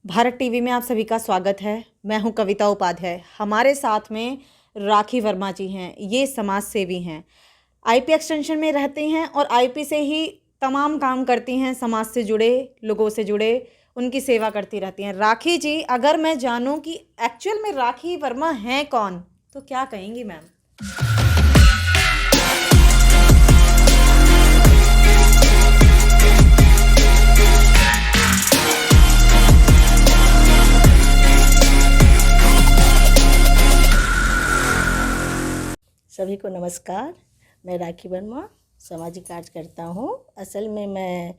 Bharat TV में आप सभी का स्वागत है। मैं हूं कविता उपाध्याय। हमारे साथ में राखी वर्मा जी हैं। ये समाज सेवी हैं, आईपी एक्सटेंशन में रहती हैं और आईपी से ही तमाम काम करती हैं, समाज से जुड़े लोगों से जुड़े उनकी सेवा करती रहती हैं। राखी जी, अगर मैं जानूं कि एक्चुअल में राखी वर्मा हैं कौन, तो क्या कहेंगी मैम? सभी को नमस्कार। मैं राखी वर्मा सामाजिक कार्य करता हूँ। असल में मैं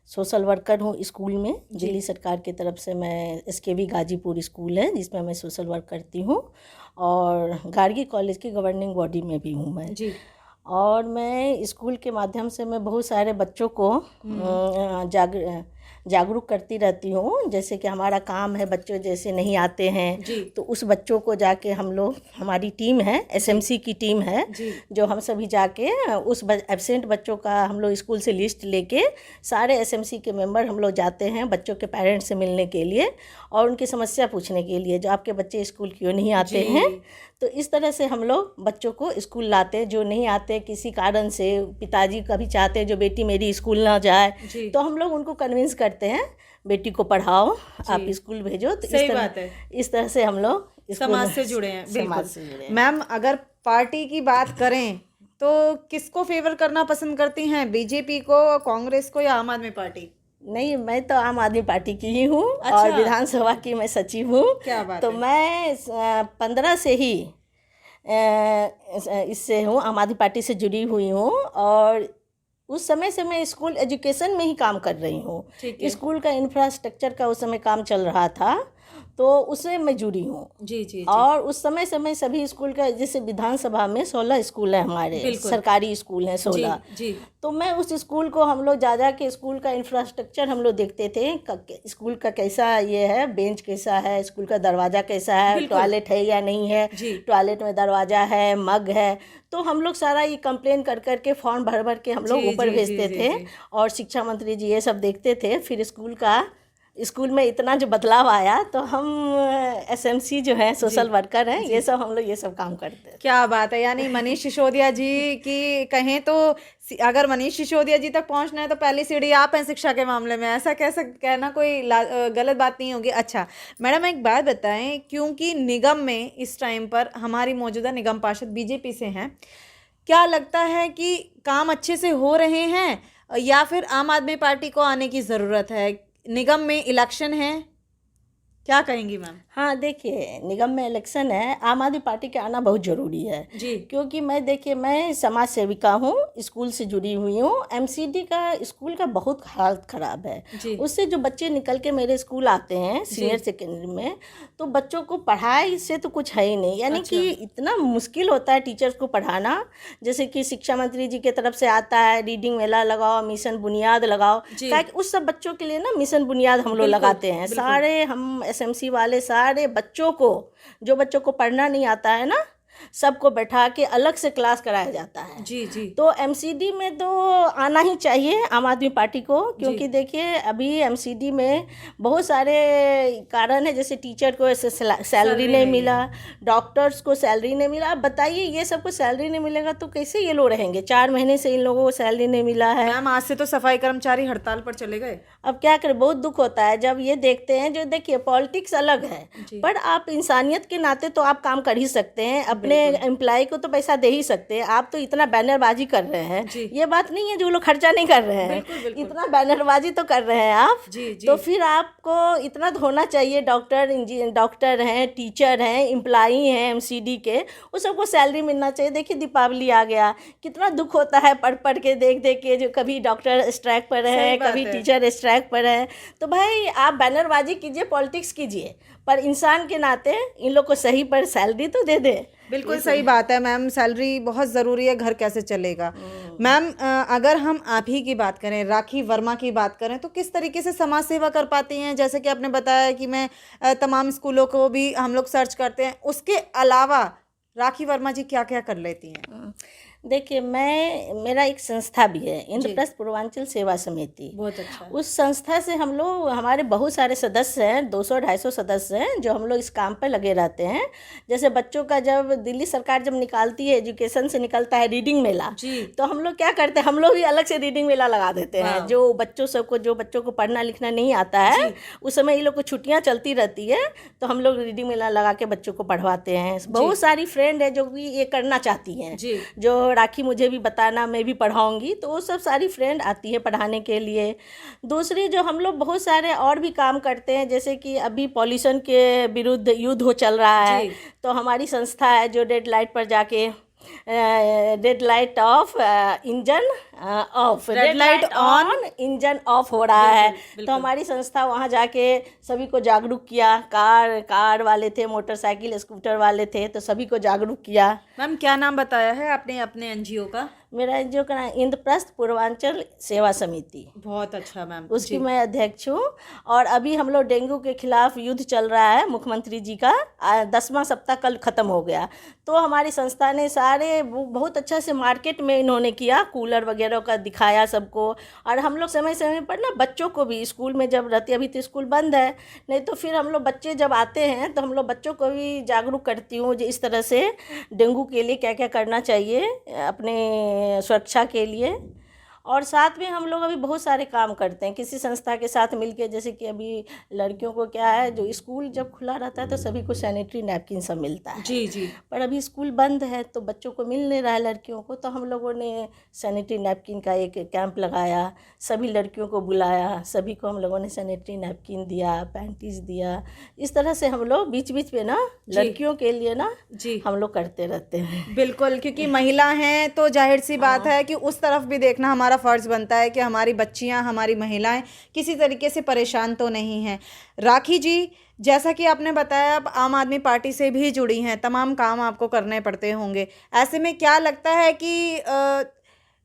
सोशल वर्कर हूँ स्कूल में। दिल्ली सरकार की तरफ से मैं एसकेवी गाजीपुर स्कूल है जिसमें मैं सोशल वर्क करती हूँ और गार्गी कॉलेज की गवर्निंग बॉडी में भी हूँ मैं जी। और मैं स्कूल के माध्यम से मैं बहुत सारे बच्चों को जागरूक करती रहती हूँ। जैसे कि हमारा काम है, बच्चों जैसे नहीं आते हैं तो उस बच्चों को जाके हम लोग, हमारी टीम है, एसएमसी की टीम है, जो हम सभी जाके उस एब्सेंट बच्चों का हम लोग स्कूल से लिस्ट लेके सारे एसएमसी के मेंबर हम लोग जाते हैं बच्चों के पेरेंट्स से मिलने के लिए और उनकी समस्या पूछने के लिए, जो आपके बच्चे स्कूल क्यों नहीं आते हैं। तो इस तरह से हम लोग बच्चों को स्कूल लाते हैं। जो नहीं आते किसी कारण से, पिताजी कभी चाहते हैं जो बेटी मेरी स्कूल ना जाए, तो हम लोग उनको कन्विंस करते हैं बेटी को पढ़ाओ, आप स्कूल भेजो। तो सही बात है। इस तरह से हम लोग समाज से जुड़े हैं। समाज से जुड़े हैं। मैम, अगर पार्टी की बात करें तो किसको फेवर करना पसंद करती हैं, बीजेपी को, कांग्रेस को या आम आदमी पार्टी? नहीं, मैं तो आम आदमी पार्टी की ही हूँ। और विधानसभा की मैं सचिव हूँ। क्या बात तो है। मैं 15 से ही इससे हूँ, आम आदमी पार्टी से जुड़ी हुई हूँ और उस समय से मैं स्कूल एजुकेशन में ही काम कर रही हूँ। स्कूल का इंफ्रास्ट्रक्चर का उस समय काम चल रहा था तो उससे मैं जुड़ी हूँ। जी। और उस समय से मैं सभी स्कूल का, जैसे विधानसभा में 16 स्कूल हैं हमारे, सरकारी स्कूल हैं 16। तो मैं उस स्कूल को, हम लोग जा के स्कूल का इंफ्रास्ट्रक्चर हम लोग देखते थे, स्कूल का कैसा ये है, बेंच कैसा है, स्कूल का दरवाज़ा कैसा है, टॉयलेट है या नहीं है, टॉयलेट में दरवाज़ा है, मग है। तो हम लोग सारा ये कंप्लेन कर के फॉर्म भर के हम लोग ऊपर भेजते थे और शिक्षा मंत्री जी ये सब देखते थे। फिर स्कूल में इतना जो बदलाव आया तो हम एसएमसी जो है, सोशल वर्कर हैं, ये सब हम लोग ये सब काम करते हैं। क्या बात है। यानी मनीष सिसोदिया जी की कहें तो, अगर मनीष सिसोदिया जी तक पहुंचना है तो पहली सीढ़ी आप हैं शिक्षा के मामले में। ऐसा कैसे कहना कोई गलत बात नहीं होगी। अच्छा मैडम, एक बात बताएं, क्योंकि निगम में इस टाइम पर हमारी मौजूदा निगम पार्षद बीजेपी से हैं, क्या लगता है कि काम अच्छे से हो रहे हैं या फिर आम आदमी पार्टी को आने की ज़रूरत है? निगम में इलेक्शन है, क्या कहेंगी मैम? हाँ, देखिए, निगम में इलेक्शन है, आम आदमी पार्टी के आना बहुत ज़रूरी है जी। क्योंकि मैं समाज सेविका हूँ, स्कूल से जुड़ी हुई हूँ। एमसीडी का, स्कूल का बहुत हालत ख़राब है। उससे जो बच्चे निकल के मेरे स्कूल आते हैं सीनियर सेकेंडरी में, तो बच्चों को पढ़ाई से तो कुछ है ही नहीं। यानी कि इतना मुश्किल होता है टीचर्स को पढ़ाना। जैसे कि शिक्षा मंत्री जी की तरफ से आता है, रीडिंग मेला लगाओ, मिशन बुनियाद लगाओ, ताकि उस सब बच्चों के लिए ना मिशन बुनियाद हम लोग लगाते हैं। सारे हम एसएमसी वाले सारे बच्चों को, जो बच्चों को पढ़ना नहीं आता है ना, सबको बैठा के अलग से क्लास कराया जाता है। जी। तो एमसीडी में तो आना ही चाहिए आम आदमी पार्टी को, क्योंकि देखिए अभी एमसीडी में बहुत सारे कारण है। जैसे टीचर को सैलरी नहीं मिला, डॉक्टर्स को सैलरी नहीं मिला। अब बताइए, ये सबको सैलरी नहीं मिलेगा तो कैसे ये लोग रहेंगे? 4 महीने से इन लोगों को सैलरी नहीं मिला है। मैम, आज से तो सफाई कर्मचारी हड़ताल पर चले गए। अब क्या करें, बहुत दुख होता है जब ये देखते हैं। जो देखिए, पॉलिटिक्स अलग है, पर आप इंसानियत के नाते तो आप काम कर ही सकते हैं। अपने एम्प्लॉय को तो पैसा दे ही सकते हैं। आप तो इतना बैनरबाजी कर रहे हैं, ये बात नहीं है जो लोग खर्चा नहीं कर रहे हैं। बिल्कुल। इतना बैनरबाजी तो कर रहे हैं आप। तो फिर आपको इतना तो होना चाहिए। डॉक्टर हैं, टीचर हैं, एम्प्लॉई हैं एमसीडी के, वो सबको सैलरी मिलना चाहिए। देखिए, दीपावली आ गया, कितना दुख होता है पढ़ के, देख के, जो कभी डॉक्टर स्ट्राइक पर है, कभी टीचर स्ट्राइक पर है। तो भाई, आप बैनरबाजी कीजिए, पॉलिटिक्स कीजिए, पर इंसान के नाते इन लोग को सही पर सैलरी तो दे दे। बिल्कुल सही बात है मैम, सैलरी बहुत ज़रूरी है, घर कैसे चलेगा। मैम, अगर हम आप ही की बात करें, राखी वर्मा की बात करें, तो किस तरीके से समाज सेवा कर पाती हैं? जैसे कि आपने बताया कि मैं तमाम स्कूलों को भी हम लोग सर्च करते हैं, उसके अलावा राखी वर्मा जी क्या क्या कर लेती हैं? देखिए, मेरा एक संस्था भी है, इंद्रप्रस्थ पूर्वांचल सेवा समिति। बहुत अच्छा। उस संस्था से हम लोग, हमारे बहुत सारे सदस्य हैं, 200-250 सदस्य हैं, जो हम लोग इस काम पे लगे रहते हैं। जैसे बच्चों का जब दिल्ली सरकार जब निकालती है, एजुकेशन से निकलता है रीडिंग मेला, तो हम लोग क्या करते हैं, हम लोग भी अलग से रीडिंग मेला लगा देते हैं। जो बच्चों को पढ़ना लिखना नहीं आता है, उस समय ये लोग को छुट्टियाँ चलती रहती है, तो हम लोग रीडिंग मेला लगा के बच्चों को पढ़वाते हैं। बहुत सारी फ्रेंड है जो भी ये करना चाहती हैं, जो राखी मुझे भी बताना, मैं भी पढ़ाऊंगी, तो वो सब सारी फ्रेंड आती है पढ़ाने के लिए। दूसरी जो हम लोग बहुत सारे और भी काम करते हैं, जैसे कि अभी पॉल्यूशन के विरुद्ध युद्ध हो चल रहा है, तो हमारी संस्था है जो रेड लाइट पर जाके red light of engine of, red light on engine of हो रहा है। तो हमारी संस्था वहाँ जाके सभी को जागरूक किया। कार वाले थे, मोटरसाइकिल स्कूटर वाले थे, तो सभी को जागरूक किया। मैम क्या नाम बताया है आपने अपने एनजीओ का? मेरा एनजीओ का नाम इंद्रप्रस्थ पूर्वांचल सेवा समिति। बहुत अच्छा मैम। उसकी मैं अध्यक्ष हूँ। और अभी हम लोग डेंगू के खिलाफ युद्ध चल रहा है, मुख्यमंत्री जी का 10वां सप्ताह कल ख़त्म हो गया। तो हमारी संस्था ने सारे बहुत अच्छा से मार्केट में इन्होंने किया, कूलर वगैरह का दिखाया सबको। और हम लोग समय समय पर ना बच्चों को भी स्कूल में जब रहते, अभी तो स्कूल बंद है, नहीं तो फिर हम लोग बच्चे जब आते हैं तो हम लोग बच्चों को भी जागरूक करती हूँ जो इस तरह से डेंगू के लिए क्या क्या करना चाहिए अपने सुरक्षा के लिए। और साथ में हम लोग अभी बहुत सारे काम करते हैं किसी संस्था के साथ मिलके। जैसे कि अभी लड़कियों को क्या है, जो स्कूल जब खुला रहता है तो सभी को सैनिटरी नैपकिन सब मिलता है। जी। पर अभी स्कूल बंद है तो बच्चों को मिल नहीं रहा है, लड़कियों को, तो हम लोगों ने सैनिटरी नैपकिन का एक कैंप लगाया, सभी लड़कियों को बुलाया, सभी को हम लोगों ने सैनिटरी नैपकिन दिया, पैंटीज दिया। इस तरह से हम लोग बीच बीच पे ना लड़कियों के लिए ना हम लोग करते रहते हैं। बिल्कुल, क्योंकि महिला हैं तो जाहिर सी बात है कि उस तरफ भी देखना हमारा फ़र्ज़ बनता है कि हमारी बच्चियां, हमारी महिलाएं किसी तरीके से परेशान तो नहीं हैं। राखी जी, जैसा कि आपने बताया आप आम आदमी पार्टी से भी जुड़ी हैं, तमाम काम आपको करने पड़ते होंगे। ऐसे में क्या लगता है कि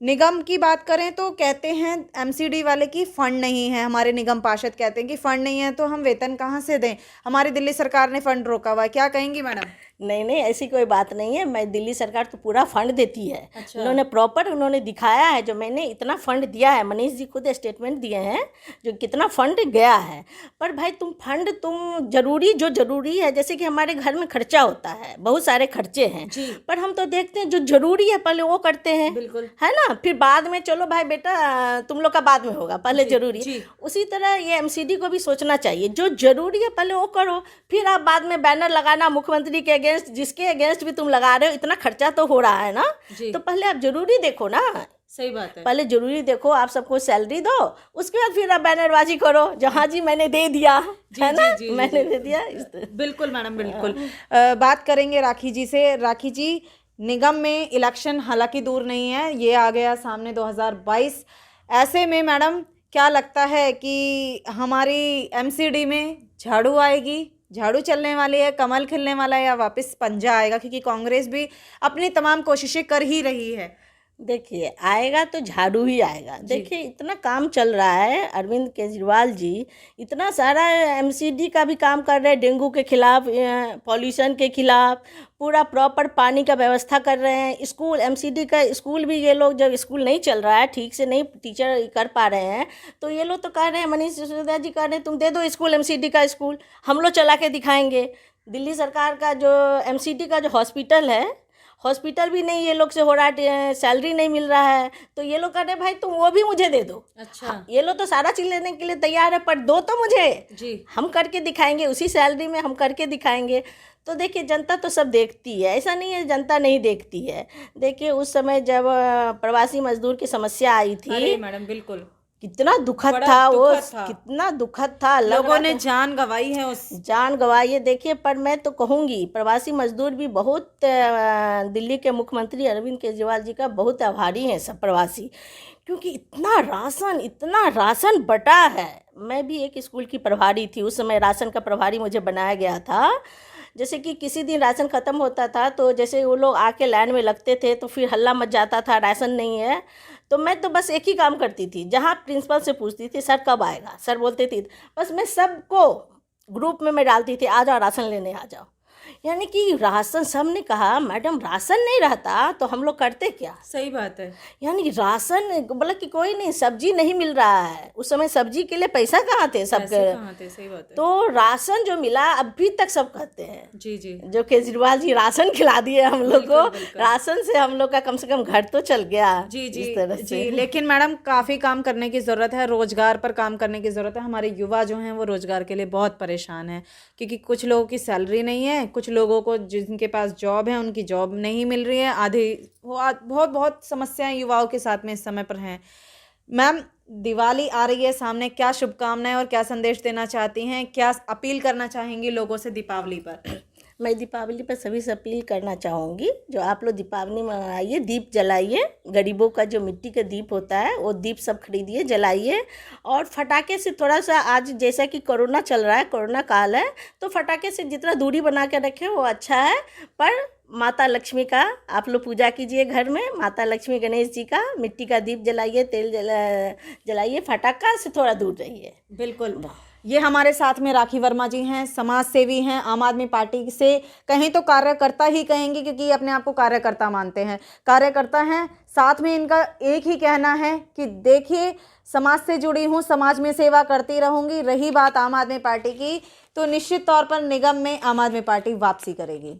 निगम की बात करें तो कहते हैं एमसीडी वाले की फ़ंड नहीं है, हमारे निगम पार्षद कहते हैं कि फ़ंड नहीं है, तो हम वेतन कहाँ से दें? हमारी दिल्ली सरकार ने फ़ंड रोका हुआ है, क्या कहेंगी मैडम? नहीं, ऐसी कोई बात नहीं है। मैं दिल्ली सरकार तो पूरा फंड देती है। अच्छा। उन्होंने दिखाया है, जो मैंने इतना फंड दिया है, मनीष जी खुद स्टेटमेंट दिए हैं जो कितना फंड गया है। पर भाई तुम जरूरी है, जैसे कि हमारे घर में खर्चा होता है, बहुत सारे खर्चे हैं, पर हम तो देखते हैं जो जरूरी है पहले वो करते हैं, बिल्कुल है ना। फिर बाद में चलो भाई बेटा तुम लोग का बाद में होगा, पहले जरूरी। उसी तरह ये एमसीडी को भी सोचना चाहिए, जो जरूरी है पहले वो करो, फिर आप बाद में बैनर लगाना मुख्यमंत्री के अगेंस्ट, जिसके अगेंस्ट भी तुम लगा रहे हो, इतना खर्चा तो हो रहा है ना, तो पहले आप जरूरी देखो ना। सही बात है, पहले जरूरी देखो, आप सबको सैलरी दो, उसके बाद फिर आप बैनरबाजी करो, जहाँ जी मैंने दे दिया, है ना, मैंने दे दिया। बिल्कुल मैडम, बिल्कुल। बात करेंगे राखी जी से। राखी जी, निगम में इलेक्शन हालांकि दूर नहीं है, ये आ गया सामने 2022। ऐसे में मैडम क्या लगता है कि हमारी एमसीडी में झाड़ू आएगी, झाड़ू चलने वाली है, कमल खिलने वाला है, या वापस पंजा आएगा? क्योंकि कांग्रेस भी अपनी तमाम कोशिशें कर ही रही है। देखिए, आएगा तो झाड़ू ही आएगा। देखिए, इतना काम चल रहा है, अरविंद केजरीवाल जी इतना सारा एमसीडी का भी काम कर रहे हैं, डेंगू के खिलाफ, पॉल्यूशन के खिलाफ, पूरा प्रॉपर पानी का व्यवस्था कर रहे हैं। स्कूल, एमसीडी का स्कूल भी, ये लोग जब स्कूल नहीं चल रहा है, ठीक से नहीं टीचर कर पा रहे हैं, तो ये लोग तो कह रहे हैं, मनीष सिसोदिया जी कह रहे हैं तुम दे दो स्कूल, एमसीडी का स्कूल हम लोग चला के दिखाएंगे। दिल्ली सरकार का जो एमसीडी का जो हॉस्पिटल भी नहीं ये लोग से हो रहा है, सैलरी नहीं मिल रहा है, तो ये लोग कह रहे हैं भाई तुम वो भी मुझे दे दो। अच्छा। ये लोग तो सारा चीज लेने के लिए तैयार है, पर दो तो मुझे, हम करके दिखाएंगे, उसी सैलरी में हम करके दिखाएंगे। तो देखिए, जनता तो सब देखती है, ऐसा नहीं है जनता नहीं देखती है। देखिए, उस समय जब प्रवासी मजदूर की समस्या आई थी, मैडम बिल्कुल, कितना दुखद था वो, कितना दुखद था, लोगों ने जान गंवाई है, जान गंवाई है। देखिए, पर मैं तो कहूँगी प्रवासी मजदूर भी बहुत, दिल्ली के मुख्यमंत्री अरविंद केजरीवाल जी का बहुत आभारी हैं सब प्रवासी, क्योंकि इतना राशन बटा है। मैं भी एक स्कूल की प्रभारी थी, उस समय राशन का प्रभारी मुझे बनाया गया था। जैसे कि किसी दिन राशन ख़त्म होता था तो जैसे वो लोग आके लाइन में लगते थे तो फिर हल्ला मच जाता था, राशन नहीं है। तो मैं तो बस एक ही काम करती थी, जहाँ प्रिंसिपल से पूछती थी सर कब आएगा, सर बोलते थे, बस मैं सबको ग्रुप में मैं डालती थी, आ जाओ राशन लेने आ जाओ। यानी कि राशन, सबने कहा मैडम राशन नहीं रहता तो हम लोग करते क्या। सही बात है। यानी कि राशन बोला कि कोई नहीं, सब्जी नहीं मिल रहा है, उस समय सब्जी के लिए पैसा कहाँ थे सबके। पैसे कहाँ थे, सही बात है। तो राशन जो मिला अभी तक सब कहते हैं, जी जी जो केजरीवाल जी राशन खिला दिए हम लोग को, बिल्कुल, बिल्कुल। राशन से हम लोग का कम से कम घर तो चल गया। जी जी इस तरह जी। से। लेकिन मैडम काफ़ी काम करने की ज़रूरत है, रोज़गार पर काम करने की ज़रूरत है। हमारे युवा जो हैं वो रोज़गार के लिए बहुत परेशान हैं, क्योंकि कुछ लोगों की सैलरी नहीं है, कुछ लोगों को जिनके पास जॉब है उनकी जॉब नहीं मिल रही है, आधे बहुत बहुत समस्याएं युवाओं के साथ में इस समय पर हैं। मैम, दिवाली आ रही है सामने, क्या शुभकामनाएं और क्या संदेश देना चाहती हैं, क्या अपील करना चाहेंगी लोगों से दीपावली पर? मैं दीपावली पर सभी से अपील करना चाहूँगी, जो आप लोग दीपावली मनाइए, दीप जलाइए, गरीबों का जो मिट्टी का दीप होता है वो दीप सब खरीदिए, जलाइए। और फटाके से थोड़ा सा, आज जैसा कि कोरोना चल रहा है, कोरोना काल है, तो फटाके से जितना दूरी बना के रखें वो अच्छा है। पर माता लक्ष्मी का आप लोग पूजा कीजिए घर में, माता लक्ष्मी गणेश जी का मिट्टी का दीप जलाइए, तेल जलाइए, फटाका से थोड़ा दूर रहिए। बिल्कुल। ये हमारे साथ में राखी वर्मा जी हैं, समाज सेवी हैं, आम आदमी पार्टी से कहीं तो कार्यकर्ता ही कहेंगे, क्योंकि ये अपने आप को कार्यकर्ता मानते हैं, कार्यकर्ता हैं। साथ में इनका एक ही कहना है कि देखिए, समाज से जुड़ी हूँ, समाज में सेवा करती रहूँगी। रही बात आम आदमी पार्टी की, तो निश्चित तौर पर निगम में आम आदमी पार्टी वापसी करेगी।